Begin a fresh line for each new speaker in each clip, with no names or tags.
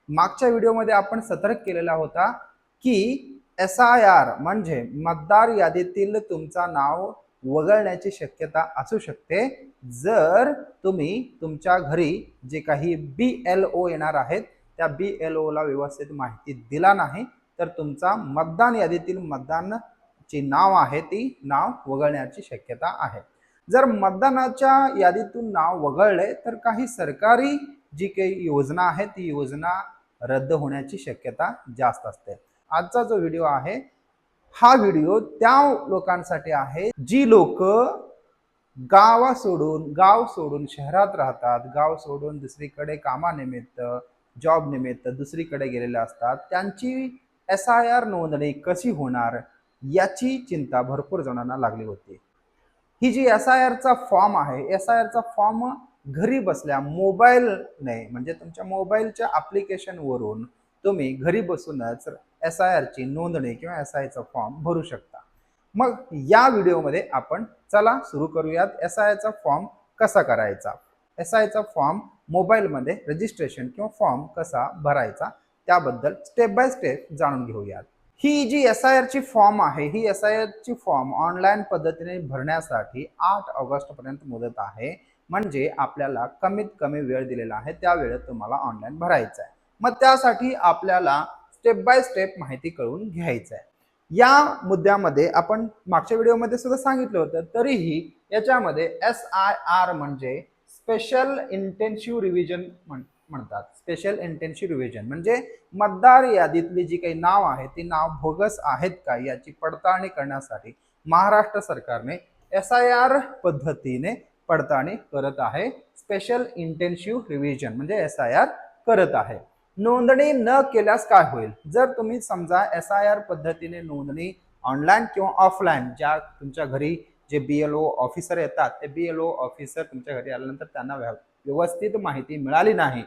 मागच्या व्हिडिओमध्ये आपण सतर्क केलेला होता की SIR म्हणजे मतदार यादीतील तुमचा नाव वगळण्याची शक्यता असू शकते जर तुम्ही तुमच्या घरी जे काही BLO येणार आहेत त्या BLO ला व्यवस्थित माहिती दिला नाही तर तुमचा मतदान यादीतील मतदानाची नाव आहे ती नाव वगळण्याची शक्यता आहे। जर मतदानाच्या यादीतून नाव वगळले तर काही सरकारी जी काही योजना आहे ती योजना रद्द होण्याची शक्यता जास्त असते। आजचा जो व्हिडिओ आहे हा व्हिडिओ त्या लोकांसाठी आहे जी लोक गाव सोडून शहरात राहतात, गाव सोडून दुसरीकडे कामानिमित्त जॉब निमित्त दुसरीकडे गेलेले असतात, त्यांची SIR नोंदणी कशी होणार याची चिंता भरपूर जणांना लागली होती। ही जी SIR चा फॉर्म आहे, SIR चा फॉर्म घरी बसल्या मोबाईलने म्हणजे तुमच्या मोबाईलच्या ॲप्लिकेशन वरून तुम्ही घरी बसूनच SIR ची नोंदणी किंवा SIR चा फॉर्म भरू शकता। मग या व्हिडिओमध्ये आपण चला सुरू करूयात SIR चा फॉर्म कसा करायचा, SIR चा फॉर्म मोबाईलमध्ये रजिस्ट्रेशन किंवा फॉर्म कसा भरायचा त्याबद्दल स्टेप बाय स्टेप जाणून घेऊयात। ही जी SIR ची फॉर्म आहे ही SIR ची फॉर्म ऑनलाईन पद्धतीने भरण्यासाठी 8 ऑगस्ट पर्यंत मुदत आहे, म्हणजे आपल्याला कमीत कमी वेळ दिलेला आहे त्या वेळेत तुम्हाला ऑनलाईन भरायचं आहे। मग त्यासाठी आपल्याला स्टेप बाय स्टेप माहिती कळून घ्यायचं आहे। या मुद्द्यामध्ये आपण मागच्या व्हिडिओमध्ये सुद्धा सांगितलं होतं, तरीही याच्यामध्ये SIR म्हणजे स्पेशल इंटेन्सिव्ह रिव्हिजन म्हणतात। स्पेशल इंटेन्सिव्ह रिव्हिजन म्हणजे मतदार यादीतली जी काही नाव आहे ती नाव बोगस आहेत का याची पडताळणी करण्यासाठी महाराष्ट्र सरकारने SIR पद्धतीने पडताळणी करत आहे। स्पेशल इंटेन्सिव्ह रिव्हिजन म्हणजे SIR करत आहे। नोंदणी न केल्यास काय होईल, जर तुम्ही समजा SIR पद्धतीने नोंदणी ऑनलाईन किंवा ऑफलाईन ज्या तुमच्या घरी जे BLO ऑफिसर येतात ते BLO ऑफिसर तुमच्या घरी आल्यानंतर त्यांना व्यवस्थित माहिती मिळाली नाही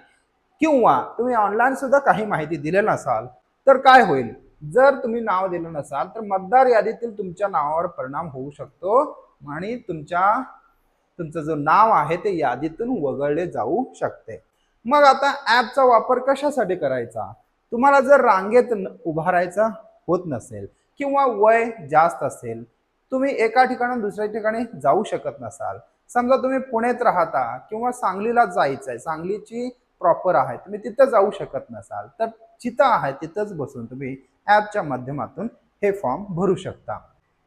किंवा तुम्ही ऑनलाईन सुद्धा काही माहिती दिली नसाल तर काय होईल, जर तुम्ही नाव दिलं नसाल तर मतदार यादीतील तुमच्या नावावर परिणाम होऊ शकतो आणि तुमचं जो नाव आहे ते यादीतून वगळले जाऊ शकते। मग आता ॲपचा वापर कशासाठी करायचा, तुम्हाला जर रांगेत उभारायचा होत नसेल किंवा वय जास्त असेल, तुम्ही एका ठिकाणाहून दुसऱ्या ठिकाणी जाऊ शकत नसाल, समजा तुम्ही पुण्यात राहता किंवा सांगलीला जायचंय, सांगलीची प्रॉपर आहे, तुम्ही तिथं जाऊ शकत नसाल तर जिथं आहे तिथंच बसून तुम्ही ॲपच्या माध्यमातून हे फॉर्म भरू शकता।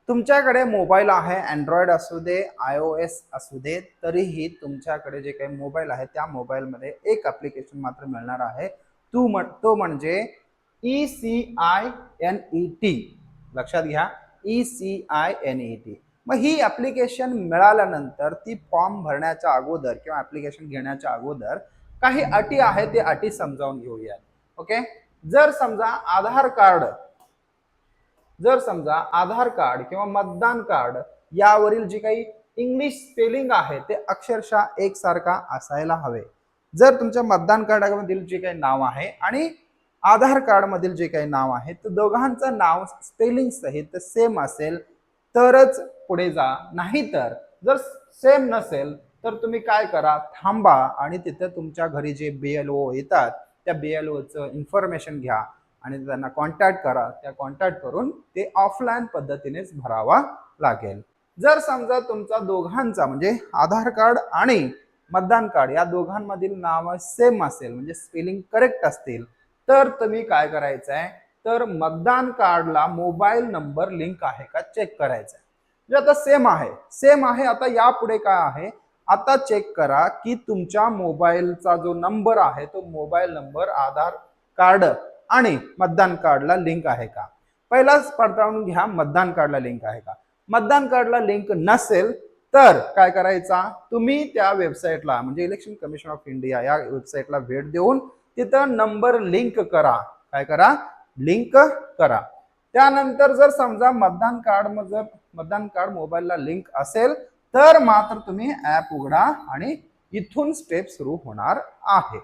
तुमच्याकडे मोबाईल आहे, अँड्रॉइड असू दे iOS असू दे, तरीही तुमच्याकडे जे काही मोबाईल आहे त्या मोबाईलमध्ये एक ॲप्लिकेशन मात्र मिळणार आहे, तो म्हणजे ECINET। लक्षात घ्या, ECINET। मग ही ॲप्लिकेशन मिळाल्यानंतर ती फॉर्म भरण्याच्या अगोदर किंवा ॲप्लिकेशन घेण्याच्या अगोदर काही अटी आहेत ते अटी समजावून घेऊयात। ओके, जर समजा आधार कार्ड किंवा मतदान कार्ड यावरील जी काही इंग्लिश स्पेलिंग आहे ते अक्षरशः एकसारखा असायला हवे। जर तुमच्या मतदान कार्डामधील जे काही नाव आहे आणि आधार कार्ड मधील जे काही नाव आहे तर दोघांचं नाव स्पेलिंग सहित सेम असेल तरच पुढे जा, नाहीतर जर सेम नसेल तर तुम्ही काय करा, थांबा आणि तिथे तुमच्या घरी जे BLO येतात त्या BLOचं इन्फॉर्मेशन घ्या आणि त्यांना कॉन्टॅक्ट करा, त्या कॉन्टॅक्ट करून ते ऑफलाईन पद्धतीनेच भरावा लागेल। जर समजा तुमचा दोघांचा म्हणजे आधार कार्ड आणि मतदान कार्ड या दोघांमधील नाव सेम असेल म्हणजे स्पेलिंग करेक्ट असतील तर तुम्ही काय करायचं आहे, तर मतदान कार्डला मोबाईल नंबर लिंक आहे का चेक करायचं आहे। म्हणजे आता सेम आहे आता यापुढे काय आहे, आता चेक करा की तुमच्या मोबाईलचा जो नंबर आहे तो मोबाईल नंबर आधार कार्ड आणि मतदान कार्डला लिंक आहे का। पहिलाच पडताळून घ्या मतदान कार्डला लिंक आहे का। मतदान कार्डला लिंक नसेल तर काय करायचा, तुम्ही त्या वेबसाईटला म्हणजे इलेक्शन कमिशन ऑफ इंडिया या वेबसाईटला भेट देऊन तिथं नंबर लिंक करा, काय करा, लिंक करा। त्यानंतर जर समजा मतदान कार्ड मोबाईलला लिंक असेल तर मात्र तुम्ही ॲप उघडा आणि इथून स्टेप सुरू होणार आहे।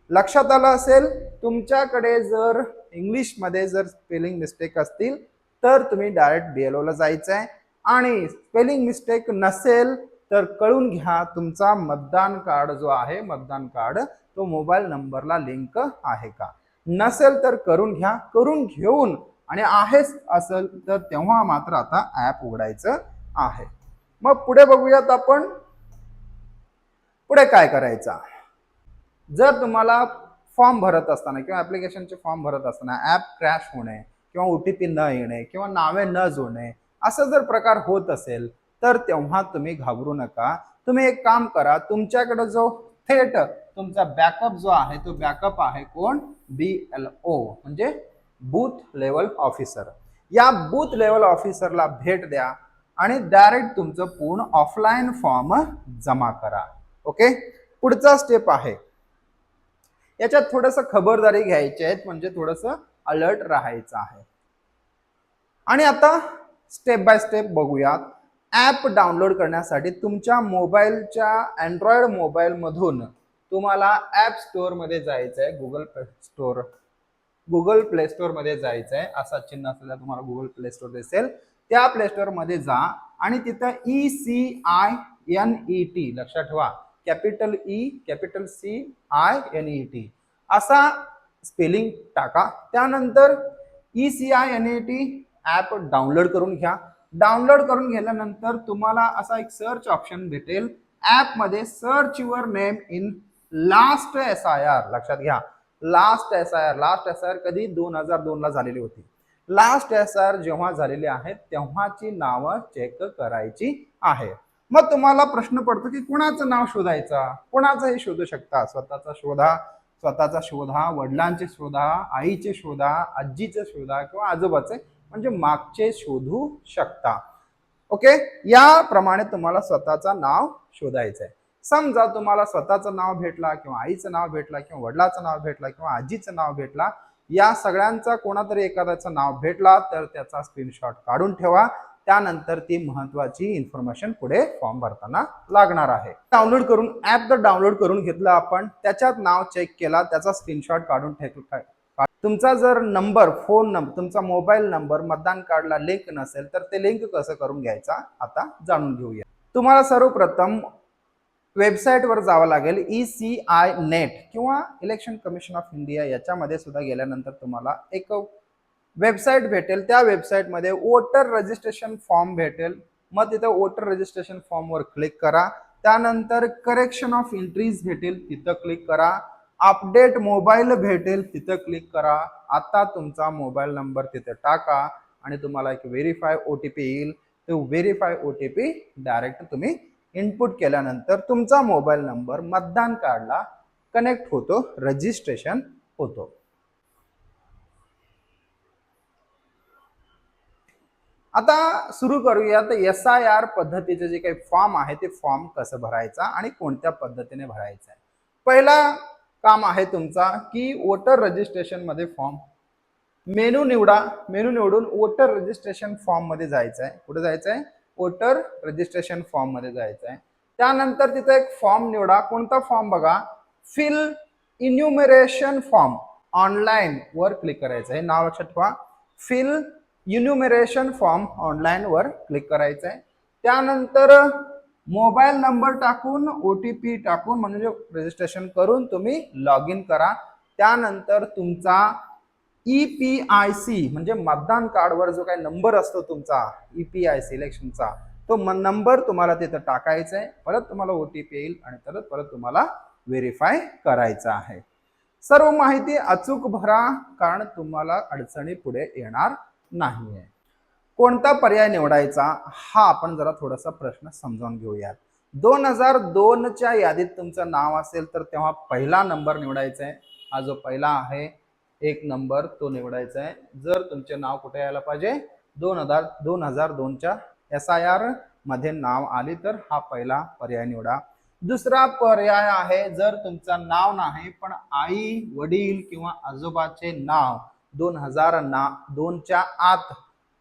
लक्षात आलं असेल, तुमच्याकडे जर इंग्लिशमध्ये जर स्पेलिंग मिस्टेक असतील तर तुम्ही डायरेक्ट BLO ला जायचं आहे आणि स्पेलिंग मिस्टेक नसेल तर कळून घ्या तुमचा मतदान कार्ड जो आहे मतदान कार्ड तो मोबाईल नंबरला लिंक आहे का। नसेल तर करून घ्या, करून घेऊन आणि आहेच असेल तर तेव्हा मात्र आता ऍप उघडायचं आहे. मग पुढे बघूयात आपण पुढे काय करायचं. जर तुम्हाला फॉर्म भरत असताना किंवा ऍप्लिकेशनचे फॉर्म भरत असताना ऍप क्रॅश होणे किंवा OTP न येणे किंवा नावे न जोडणे असं जर प्रकार होत असेल तर तेव्हा तुम्ही घाबरू नका. तुम्ही एक काम करा, तुमच्याकडे जो थेट तुमचा बॅकअप जो आहे तो बॅकअप आहे कोण, BLO म्हणजे बूथ लेवल ऑफिसर. या बूथ लेवल ऑफिसरला भेट द्या आणि डायरेक्ट तुमचं पूर्ण ऑफलाईन फॉर्म जमा करा. ओके, पुढचा स्टेप आहे याच्यात थोडस खबरदारी घ्यायची आहे, म्हणजे थोडस अलर्ट राहायचं आहे. आणि आता स्टेप बाय स्टेप बघूयात. ऍप डाउनलोड करण्यासाठी तुमच्या मोबाईलच्या अँड्रॉइड मोबाईल मधून तुम्हाला ऍप स्टोअर मध्ये जायचं आहे. गुगल प्ले स्टोअर मध्ये जायचं आहे. असा चिन्ह असलेला तुम्हाला गुगल प्ले स्टोअर दिसेल. त्या प्ले स्टोअर मध्ये जा आणि तिथं ECINET लक्षात ठेवा, कॅपिटल E कॅपिटल CINET असा स्पेलिंग टाका. त्यानंतर ECINET ऍप डाउनलोड करून घ्या. डाउनलोड करून घेतल्यानंतर तुम्हाला असा एक सर्च ऑप्शन भेटेल. ऍप मध्ये search your name in last SIR लक्षात घ्या. लास्ट SIR कधी 2002 ला झालेली होती. लास्ट SIR जेव्हा झालेली आहे तेव्हाची नावं चेक करायची आहे. मग तुम्हाला प्रश्न पडतो की कुणाचं नाव शोधायचा. कुणाचंही शोधू शकता. स्वतःचा शोधा, वडिलांचे शोधा, आईचे शोधा, आजीचे शोधा किंवा आजोबाचे म्हणजे मागचे शोधू शकता. ओके, याप्रमाणे तुम्हाला स्वतःचं नाव शोधायचं आहे. समजा तुम्हाला स्वतःचं नाव भेटला किंवा आईचं नाव भेटला किंवा वडिलाचं नाव भेटला किंवा आजीचं नाव भेटला, या सगळ्यांचा कोणातरी एखाद्याचं नाव भेटला तर त्याचा स्क्रीनशॉट काढून ठेवा. त्यानंतर ती महत्वाची इन्फॉर्मेशन पुढे फॉर्म भरताना लागणार आहे. डाउनलोड करून ऍप जर डाउनलोड करून घेतलं आपण, त्याच्यात नाव चेक केला, त्याचा स्क्रीनशॉट काढून ठेवला. तुमचा जर नंबर, फोन नंबर, तुमचा मोबाईल नंबर मतदान कार्डला लिंक नसेल तर ते लिंक कसं करून घ्यायचा आता जाणून घेऊया. तुम्हाला सर्वप्रथम वेबसाईटवर जावं लागेल. ECINET किंवा इलेक्शन कमिशन ऑफ इंडिया याच्यामध्ये सुद्धा गेल्यानंतर तुम्हाला एक वेबसाईट भेटेल. त्या वेबसाईटमध्ये वोटर रजिस्ट्रेशन फॉर्म भेटेल. मग तिथं वोटर रजिस्ट्रेशन फॉर्मवर क्लिक करा. त्यानंतर करेक्शन ऑफ एंट्रीज भेटेल, तिथं क्लिक करा. अपडेट मोबाईल भेटेल, तिथं क्लिक करा. आता तुमचा मोबाईल नंबर तिथे टाका आणि तुम्हाला एक व्हेरीफाय OTP येईल. तो व्हेरीफाय OTP डायरेक्ट तुम्ही इनपुट केल्यानंतर तुमचा मोबाईल नंबर मतदान कार्डला कनेक्ट होतो, रजिस्ट्रेशन होतो. आता सुरू करूयात SIR पद्धतीचे जे काही फॉर्म आहे ते फॉर्म कसं भरायचा आणि कोणत्या पद्धतीने भरायचा आहे. पहिला काम आहे तुमचा की वोटर रजिस्ट्रेशन मध्ये फॉर्म मेनू निवडा. मेनू निवडून वोटर रजिस्ट्रेशन फॉर्म मध्ये जायचं आहे. कुठे जायचं आहे, वोटर रजिस्ट्रेशन फॉर्म मध्ये जायचं आहे. त्यानंतर तिथे एक फॉर्म निवडा. कोणता फॉर्म बघा, फिल इन्युमरेशन फॉर्म ऑनलाईन वर क्लिक करायचं आहे. नाव लक्षात ठेवा, फिल इन्युमरेशन फॉर्म ऑनलाईन वर क्लिक करायचं आहे. त्यानंतर मोबाईल नंबर टाकून OTP टाकून म्हणजे रजिस्ट्रेशन करून तुम्ही लॉग इन करा. त्यानंतर तुमचा EPIC म्हणजे मतदान कार्डवर जो काही नंबर असतो तुमचा EPIC इलेक्शनचा, तो नंबर तुम्हाला तिथं टाकायचा आहे. परत तुम्हाला OTP येईल आणि परत तुम्हाला व्हेरीफाय करायचं आहे. सर्व माहिती अचूक भरा, कारण तुम्हाला अडचणी पुढे येणार नाहीये. कोणता पर्याय निवडायचा हा आपण जरा थोडासा प्रश्न समजावून घेऊयात. 2002च्या यादीत तुमचं नाव असेल तर तेव्हा पहिला नंबर निवडायचा आहे. हा जो पहिला आहे 1 नंबर तो निवडायचा आहे. जर तुमचे नाव कुठे यायला पाहिजे, 2002च्या SIR मध्ये नाव आली तर हा पहिला पर्याय निवडा. दुसरा पर्याय आहे, जर तुमचं नाव नाही पण आई, वडील किंवा आजोबाचे नाव 2002च्या आत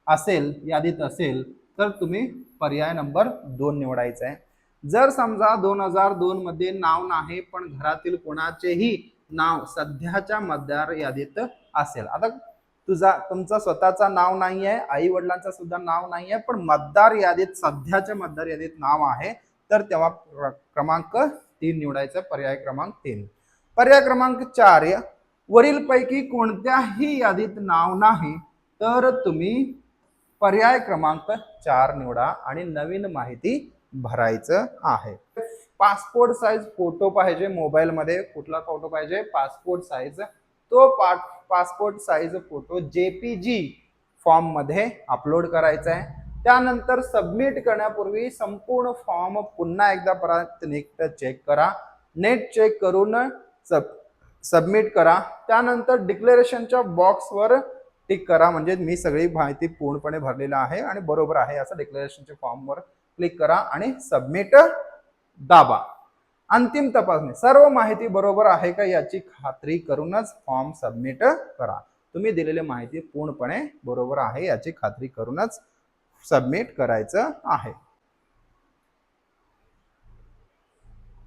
असेल, यादीत असेल तर तुम्ही पर्याय नंबर 2 निवडायचा आहे. जर समजा 2002 मध्ये नाव नाही पण घरातील कोणाचेही नाव सध्याच्या मतदार यादीत असेल, आता तुमचं स्वतःचा नाव नाही आहे, आई वडिलांचं सुद्धा नाव नाही आहे, पण मतदार यादीत सध्याच्या मतदार यादीत नाव आहे, तर तेव्हा क्रमांक 3 निवडायचा, पर्याय क्रमांक 3. पर्याय क्रमांक 4, वरीलपैकी कोणत्याही यादीत नाव नाही तर तुम्ही पर्याय क्रमांक 4 निवडा आणि नवीन माहिती भरायचं आहे. पासपोर्ट साईज फोटो पाहिजे मोबाईलमध्ये. कुठला फोटो पाहिजे? Passport size. तो passport size photo JPG form मध्ये अपलोड करायचा आहे. त्यानंतर सबमिट करण्यापूर्वी संपूर्ण फॉर्म पुन्हा एकदा परत नीट चेक करा. नेट चेक करून सबमिट करा. त्यानंतर डिक्लेरेशनच्या बॉक्सवर टिक करा, म्हणजे मी सगळी माहिती पूर्णपणे भरलेला आहे आणि बरोबर आहे असं डिक्लेरेशनच्या फॉर्मवर क्लिक करा आणि सबमिट दाबा. अंतिम तपासणी. सर्व माहिती बरोबर आहे का याची खात्री करूनच फॉर्म सबमिट करा. तुम्ही दिलेली माहिती पूर्णपणे बरोबर आहे याची खात्री करूनच सबमिट करायचं आहे.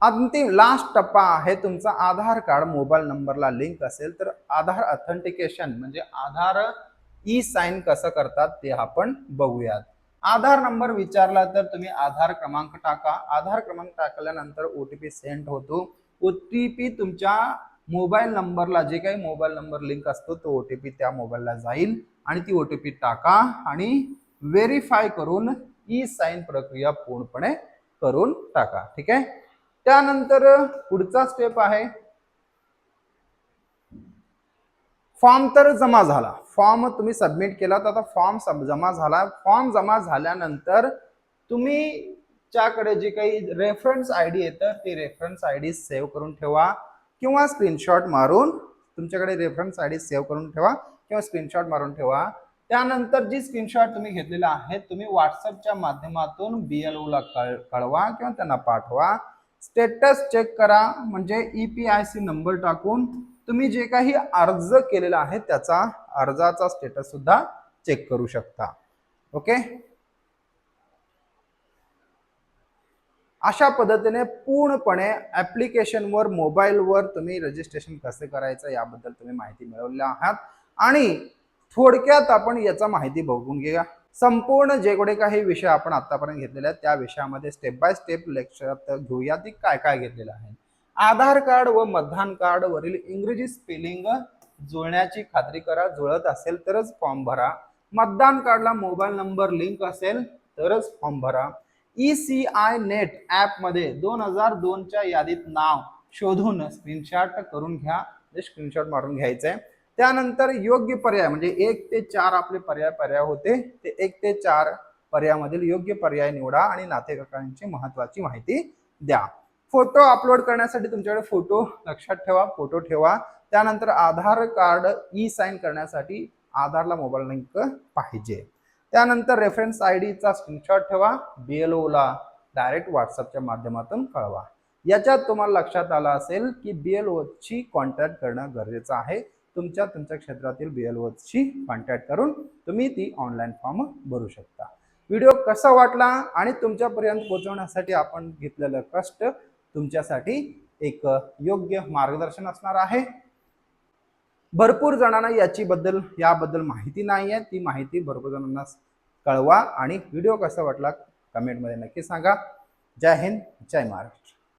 अंतिम लास्ट टप्पा आहे तुमचा आधार कार्ड मोबाईल नंबरला लिंक असेल तर आधार ऑथेंटिकेशन म्हणजे आधार ई साइन कसं करतात ते आपण बघूयात. आधार नंबर विचारला तर तुम्ही आधार क्रमांक टाका. आधार क्रमांक टाकल्यानंतर ओटीपी सेंड होतो. ओटीपी तुमच्या मोबाईल नंबरला जे काही मोबाईल नंबर लिंक असतो तो ओटीपी त्या मोबाईलला जाईल आणि ती ओटीपी टाका आणि व्हेरीफाय करून ई साइन प्रक्रिया पूर्णपणे करून टाका. ठीक आहे. त्यानंतर पुढचा स्टेप आहे फॉर्म तर जमा झाला. फॉर्म तुम्ही सबमिट केला तर आता फॉर्म जमा झाला. फॉर्म जमा झाल्यानंतर तुम्ही च्याकडे जे काही रेफरन्स आयडी येतं ते रेफरन्स आयडी सेव्ह करून ठेवा किंवा स्क्रीनशॉट मारून तुमच्याकडे रेफरन्स आयडी सेव्ह करून ठेवा किंवा स्क्रीनशॉट मारून ठेवा. त्यानंतर जी स्क्रीनशॉट तुम्ही घेतलेला आहे तुम्ही व्हॉट्सअपच्या माध्यमातून BLO ला कळवा किंवा त्यांना पाठवा. स्टेटस चेक करा म्हणजे EPIC नंबर टाकून तुम्ही जे काही अर्ज केलेला आहे त्याचा अर्जाचा स्टेटस सुद्धा चेक करू शकता. ओके. अशा पद्धतीने पूर्णपणे ऍप्लिकेशनवर मोबाईलवर तुम्ही रजिस्ट्रेशन कसे करायचं याबद्दल तुम्ही माहिती मिळवली आहात आणि थोडक्यात आपण याचा माहिती बघून घेऊया. संपूर्ण जे काही विषय आपण आतापर्यंत घेतलेले आहेत त्या विषयामध्ये स्टेप बाय स्टेप लेक्चरात घेऊया ती काय काय घेतलेलं आहे. आधार कार्ड व मतदान कार्ड वरील इंग्रजी स्पेलिंग जुळण्याची खात्री करा. जुळत असेल तरच फॉर्म भरा. मतदान कार्डला मोबाईल नंबर लिंक असेल तरच फॉर्म भरा. ECI नेट ऍप मध्ये 2002 च्या यादीत नाव शोधून स्क्रीनशॉट करून घ्या. स्क्रीनशॉट मारून घ्यायचंय. त्यानंतर योग्य पर्याय म्हणजे 1 ते 4 आपले पर्याय होते ते 1 ते 4 पर्यायामधील योग्य पर्याय निवडा आणि नातेवाईकांची महत्वाची माहिती द्या. फोटो अपलोड करण्यासाठी तुमच्याकडे फोटो लक्षात ठेवा. फोटो ठेवा. त्यानंतर आधार कार्ड ई साइन करण्यासाठी आधारला मोबाईल लिंक पाहिजे. त्यानंतर रेफरन्स आयडीचा स्क्रीनशॉट ठेवा. BLO ला डायरेक्ट व्हॉट्सअपच्या माध्यमातून कळवा. याच्यात तुम्हाला लक्षात आलं असेल की BLO ची कॉन्टॅक्ट करणं गरजेचं आहे. तुमच्या क्षेत्रातील BLO ची कॉन्टॅक्ट करून तुम्ही ती ऑनलाईन फॉर्म भरू शकता. व्हिडिओ कसा वाटला आणि तुमच्यापर्यंत पोहोचवण्यासाठी आपण घेतलेलं कष्ट तुमच्यासाठी एक योग्य मार्गदर्शन असणार आहे. भरपूर जणांना याबद्दल माहिती नाही आहे. ती माहिती भरपूर जणांना कळवा आणि व्हिडिओ कसा वाटला कमेंटमध्ये नक्की सांगा. जय हिंद, जय महाराष्ट्र.